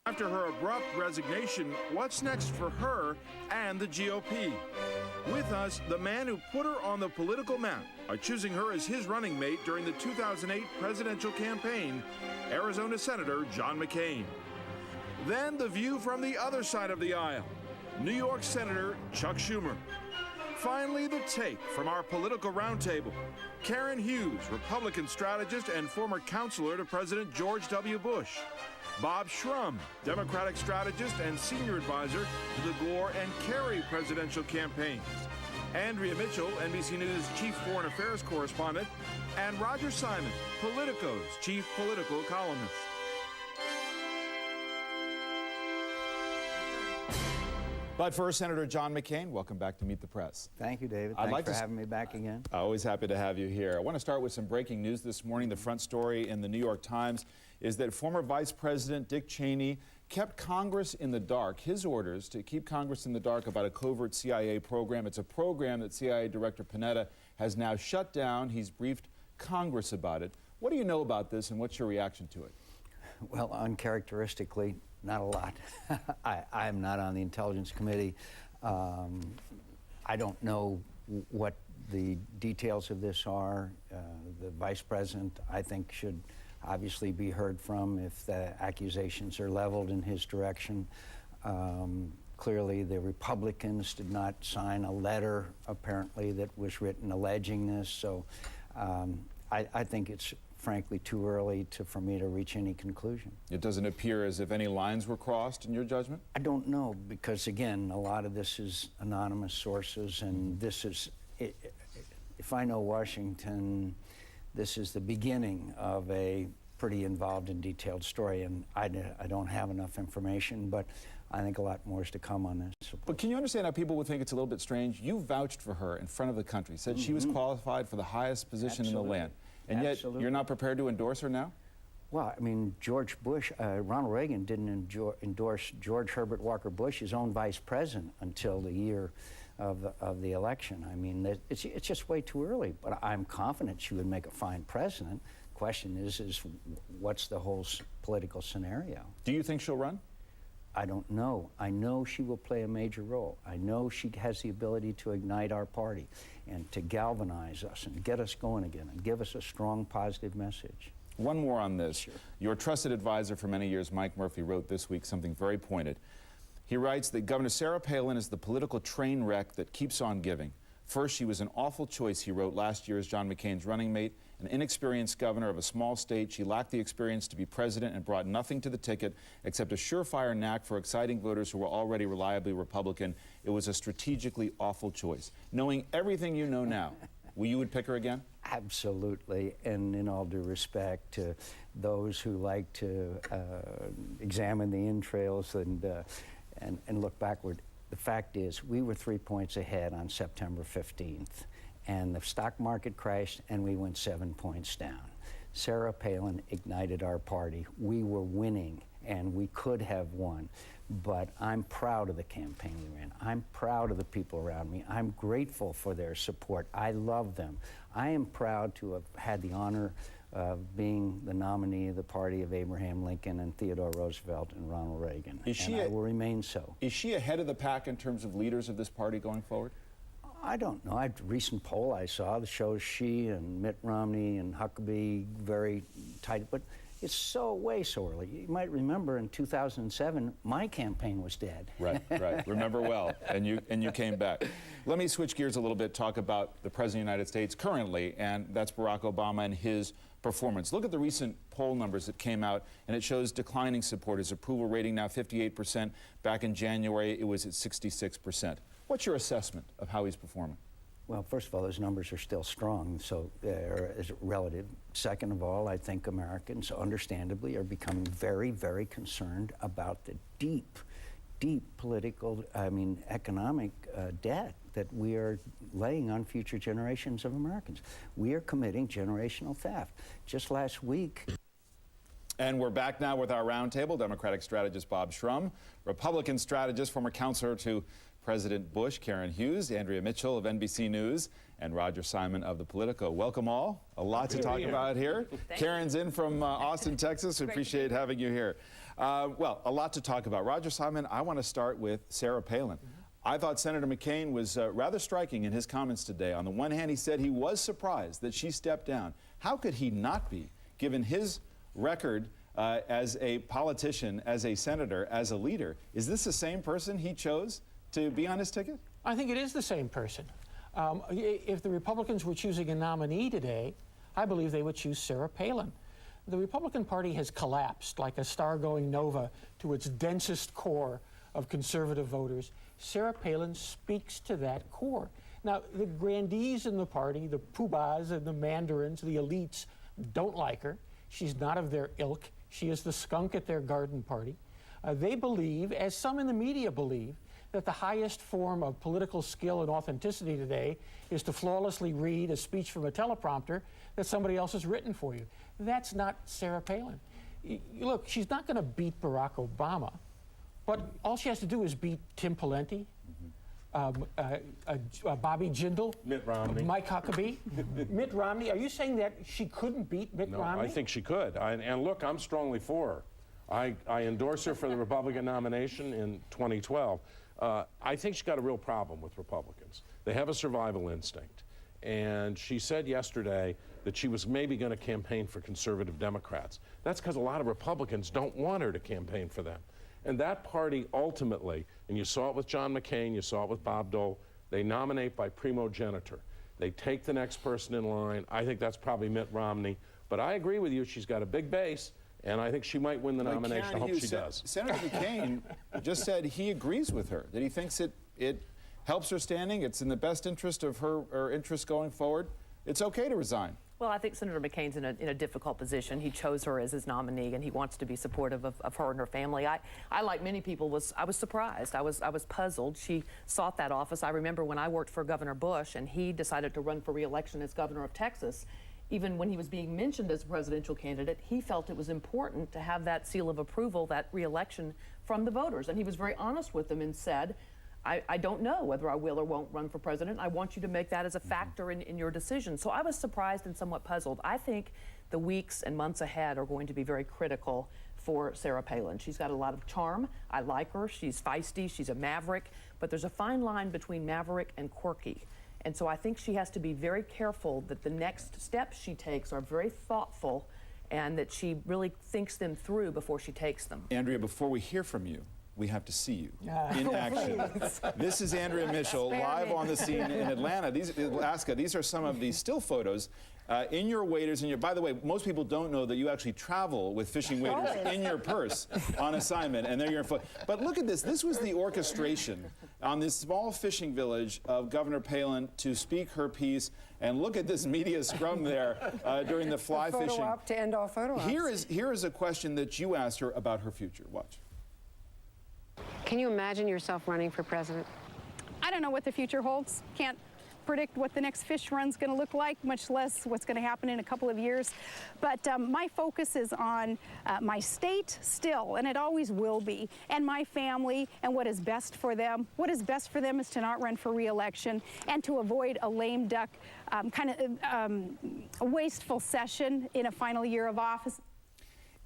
After her abrupt resignation, what's next for her and the GOP? With us, the man who put her on the political map by choosing her as his running mate during the 2008 presidential campaign, Arizona Senator John McCain. Then the view from the other side of the aisle, New York Senator Chuck Schumer. Finally, the take from our political roundtable, Karen Hughes, Republican strategist and former counselor to President George W. Bush. Bob Shrum, Democratic strategist and senior advisor to the Gore and Kerry presidential campaigns. Andrea Mitchell, NBC News chief foreign affairs correspondent. And Roger Simon, Politico's chief political columnist. But first, Senator John McCain, welcome back to Meet the Press. Thank you, David. Thanks for having me back again. Always happy to have you here. I want to start with some breaking news this morning. The front story in the New York Times is that former Vice President Dick Cheney kept Congress in the dark. His orders to keep Congress in the dark about a covert CIA program. It's a program that CIA Director Panetta has now shut down. He's briefed Congress about it. What do you know about this, and what's your reaction to it? Well, uncharacteristically, not a lot. I am not on the Intelligence Committee. I don't know what the details of this are. The Vice President, I think, should obviously be heard from if the accusations are leveled in his direction. Clearly, the Republicans did not sign a letter, apparently, that was written alleging this. So I think it's frankly too early for me to reach any conclusion. It doesn't appear as if any lines were crossed in your judgment? I don't know, because again, a lot of this is anonymous sources, and this is, if I know Washington, this is the beginning of a pretty involved and detailed story, and I don't have enough information, but I think a lot more is to come on this. But can you understand how people would think it's a little bit strange? You vouched for her in front of the country, said she was qualified for the highest position in the land. And yet, you're not prepared to endorse her now? Well, I mean, George Bush, Ronald Reagan didn't endorse George Herbert Walker Bush, his own vice president, until the year of the election. I mean, it's just way too early, but I'm confident she would make a fine president. Question is what's the whole political scenario? Do you think she'll run? I don't know. I know she will play a major role. I know she has the ability to ignite our party and to galvanize us and get us going again and give us a strong, positive message. One more on this. Sure. Your trusted advisor for many years, Mike Murphy, wrote this week something very pointed. He writes that Governor Sarah Palin is the political train wreck that keeps on giving. First, she was an awful choice, he wrote last year as John McCain's running mate. An inexperienced governor of a small state, she lacked the experience to be president and brought nothing to the ticket except a surefire knack for exciting voters who were already reliably Republican. It was a strategically awful choice. Knowing everything you know now, you would pick her again? Absolutely, and in all due respect to those who like to examine the entrails and look backward, the fact is we were 3 points ahead on September 15th. And the stock market crashed, and we went 7 points down. Sarah Palin ignited our party. We were winning, and we could have won. But I'm proud of the campaign we ran. I'm proud of the people around me. I'm grateful for their support. I love them. I am proud to have had the honor of being the nominee of the party of Abraham Lincoln and Theodore Roosevelt and Ronald Reagan. And I will remain so. Is she ahead of the pack in terms of leaders of this party going forward? I don't know. A recent poll I saw that shows she and Mitt Romney and Huckabee very tight, but it's way so early. You might remember in 2007, my campaign was dead. Right. Remember well, and you came back. Let me switch gears a little bit, talk about the President of the United States currently, and that's Barack Obama and his performance. Look at the recent poll numbers that came out, and it shows declining support. His approval rating now 58%. Back in January, it was at 66%. What's your assessment of how he's performing? Well, first of all, those numbers are still strong, so they're relative. Second of all, I think Americans, understandably, are becoming very, very concerned about the deep political, economic debt that we are laying on future generations of Americans. We are committing generational theft. Just last week... And we're back now with our roundtable. Democratic strategist Bob Shrum, Republican strategist, former counselor to President Bush, Karen Hughes, Andrea Mitchell of NBC News, and Roger Simon of the Politico. Welcome all. A lot to talk about here. Karen's in from Austin, Texas. We appreciate having you here. Well, a lot to talk about. Roger Simon, I want to start with Sarah Palin. I thought Senator McCain was rather striking in his comments today. On the one hand, he said he was surprised that she stepped down. How could he not be, given his record as a politician, as a senator, as a leader? Is this the same person he chose to be on his ticket? I think it is the same person. If the Republicans were choosing a nominee today, I believe they would choose Sarah Palin. The Republican Party has collapsed like a star going nova to its densest core of conservative voters. Sarah Palin speaks to that core. Now, the grandees in the party, the poobahs and the mandarins, the elites, don't like her. She's not of their ilk. She is the skunk at their garden party. They believe, as some in the media believe, that the highest form of political skill and authenticity today is to flawlessly read a speech from a teleprompter that somebody else has written for you. That's not Sarah Palin. Look, she's not going to beat Barack Obama, but all she has to do is beat Tim Pawlenty, Bobby Jindal, Mitt Romney, Mike Huckabee, Mitt Romney. Are you saying that she couldn't beat Mitt Romney? I think she could. And look, I'm strongly for her. I endorse her for the Republican nomination in 2012. I think she's got a real problem with Republicans. They have a survival instinct. And she said yesterday that she was maybe going to campaign for conservative Democrats. That's because a lot of Republicans don't want her to campaign for them. And that party ultimately, and you saw it with John McCain, you saw it with Bob Dole, they nominate by primogeniture. They take the next person in line. I think that's probably Mitt Romney. But I agree with you, she's got a big base, and I think she might win the nomination. I hope she does. Senator McCain just said he agrees with her, that he thinks it helps her standing, it's in the best interest of her interests going forward. It's okay to resign. Well, I think Senator McCain's in a difficult position. He chose her as his nominee, and he wants to be supportive of her and her family. I like many people, was surprised. I was puzzled. She sought that office. I remember when I worked for Governor Bush, and he decided to run for re-election as governor of Texas. Even when he was being mentioned as a presidential candidate, he felt it was important to have that seal of approval, that re-election from the voters. And he was very honest with them and said, I don't know whether I will or won't run for president. I want you to make that as a factor in your decision. So I was surprised and somewhat puzzled. I think the weeks and months ahead are going to be very critical for Sarah Palin. She's got a lot of charm. I like her. She's feisty. She's a maverick. But there's a fine line between maverick and quirky. And so I think she has to be very careful that the next steps she takes are very thoughtful and that she really thinks them through before she takes them. Andrea, before we hear from you, we have to see you in action. This is Andrea Mitchell live on the scene in Alaska. These are some of the still photos in your waders. By the way, most people don't know that you actually travel with fishing waders in your purse on assignment, and there you're in foot. But look at this. This was the orchestration on this small fishing village of Governor Palin to speak her piece. And look at this media scrum there during the fly fishing. Photo op to end all photo ops. Here is a question that you asked her about her future. Watch. Can you imagine yourself running for president? I don't know what the future holds. Can't predict what the next fish run's going to look like, much less what's going to happen in a couple of years. But my focus is on my state still, and it always will be, and my family and what is best for them. What is best for them is to not run for re-election and to avoid a lame duck a wasteful session in a final year of office.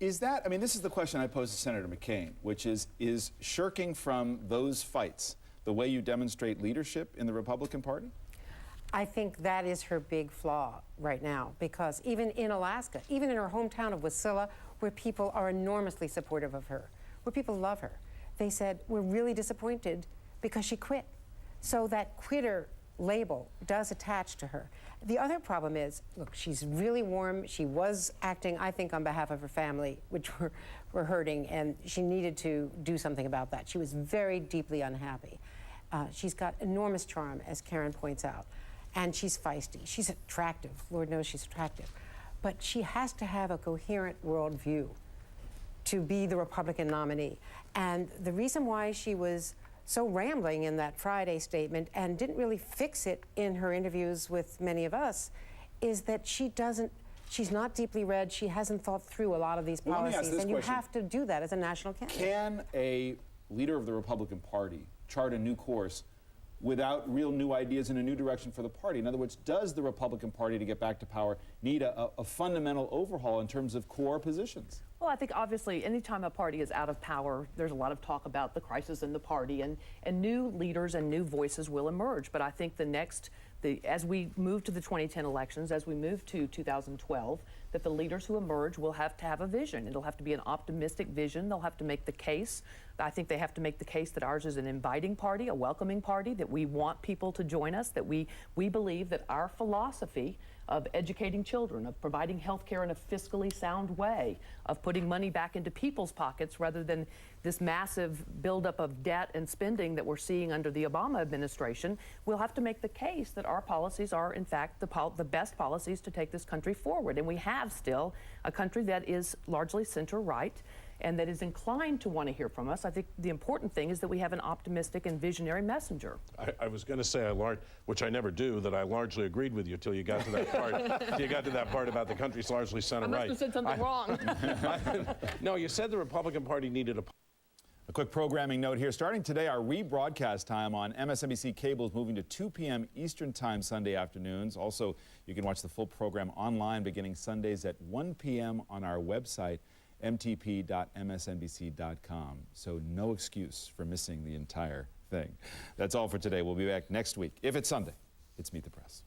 Is that, this is the question I posed to Senator McCain, which is shirking from those fights the way you demonstrate leadership in the Republican Party? I think that is her big flaw right now, because even in Alaska, even in her hometown of Wasilla, where people are enormously supportive of her, where people love her, they said, we're really disappointed because she quit. So that quitter label does attach to her. The other problem is, look, she's really warm. She was acting, I think, on behalf of her family, which were hurting, and she needed to do something about that. She was very deeply unhappy. She's got enormous charm, as Karen points out, and she's feisty. She's attractive. Lord knows she's attractive. But she has to have a coherent worldview to be the Republican nominee. And the reason why she was so rambling in that Friday statement and didn't really fix it in her interviews with many of us is that she's not deeply read. She hasn't thought through a lot of these policies. And you have to do that as a national candidate. Can a leader of the Republican Party chart a new course without real new ideas and a new direction for the party? In other words, does the Republican Party, to get back to power, need a fundamental overhaul in terms of core positions? Well, I think obviously anytime a party is out of power, there's a lot of talk about the crisis in the party, and new leaders and new voices will emerge. But I think as we move to the 2010 elections, as we move to 2012, that the leaders who emerge will have to have a vision. It'll have to be an optimistic vision. They'll have to make the case. I think they have to make the case that ours is an inviting party, a welcoming party, that we want people to join us, that we believe that our philosophy of educating children, of providing health care in a fiscally sound way, of putting money back into people's pockets rather than this massive buildup of debt and spending that we're seeing under the Obama administration, we'll have to make the case that our policies are, in fact, the best policies to take this country forward. And we have still a country that is largely center-right and that is inclined to want to hear from us. I think the important thing is that we have an optimistic and visionary messenger. I was going to say, which I never do, that I largely agreed with you till you got to that part. You got to that part about the country's largely center-right. I must have said something wrong. No, you said the Republican Party needed A quick programming note here. Starting today, our rebroadcast time on MSNBC Cable is moving to 2 p.m. Eastern Time Sunday afternoons. Also, you can watch the full program online beginning Sundays at 1 p.m. on our website, mtp.msnbc.com. So no excuse for missing the entire thing. That's all for today. We'll be back next week. If it's Sunday, it's Meet the Press.